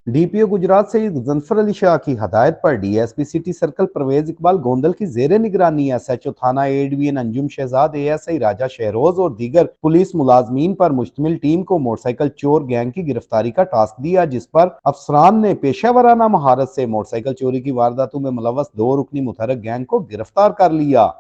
DPO Gujrat Syed Ghazanfar Ali Shah की हदायत पर DSP city circle Parvez Iqbal Gondal की जेर निगरानी एसएचओ थाना A division Anjum Shahzad ASI Raja Shahroz और दीगर पुलिस मुलाजमीन पर मुश्तमिल टीम को मोटरसाइकिल चोर गैंग की गिरफ्तारी का टास्क दिया, जिस पर अफसरान ने पेशेवराना महारत से मोटरसाइकिल चोरी की वारदातों में मुलव्वस 2 रुकनी मुतहरक गैंग को गिरफ्तार कर लिया।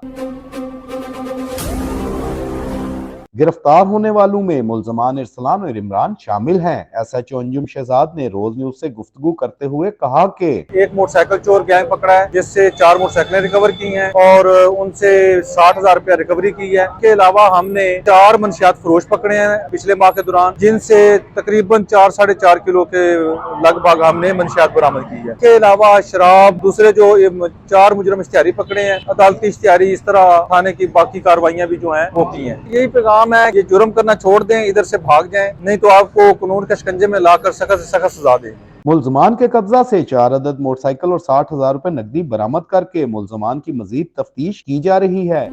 गिरफ्तार होने वालों में मुल्जमान इरसलान और इमरान शामिल हैं। एसएचओ अंजुम शहजाद ने रोज न्यूज से गुफ्तगू करते हुए कहा कि एक मोटरसाइकिल चोर गैंग पकड़ा है, जिससे 4 मोटरसाइकिलें रिकवर की हैं और उनसे 60,000 रुपया रिकवरी की है। इसके अलावा हमने 4 मंशियात फरोश पकड़े हैं पिछले माह के दौरान, जिनसे तकरीबन 4-4.5 किलो के लगभग हमने मंशियात बरामद की है। इसके अलावा शराब, दूसरे जो 4 मुजरम इश्तिहारी पकड़े हैं, अदालती इश्तिहारी, इस तरह थाने की बाकी कार्रवाइयां भी जो हैं वो की हैं। यही पैगाम है, ये जुर्म करना छोड़ दें, इधर से भाग जाएं, नहीं तो आपको कानून के शिकंजे में लाकर सख्त से सख्त सजा दें। मुल्जमान के कब्जा से 4 अदद मोटरसाइकिल और 60,000 रुपए नकदी बरामद करके मुल्जमान की मजीद तफ्तीश की जा रही है।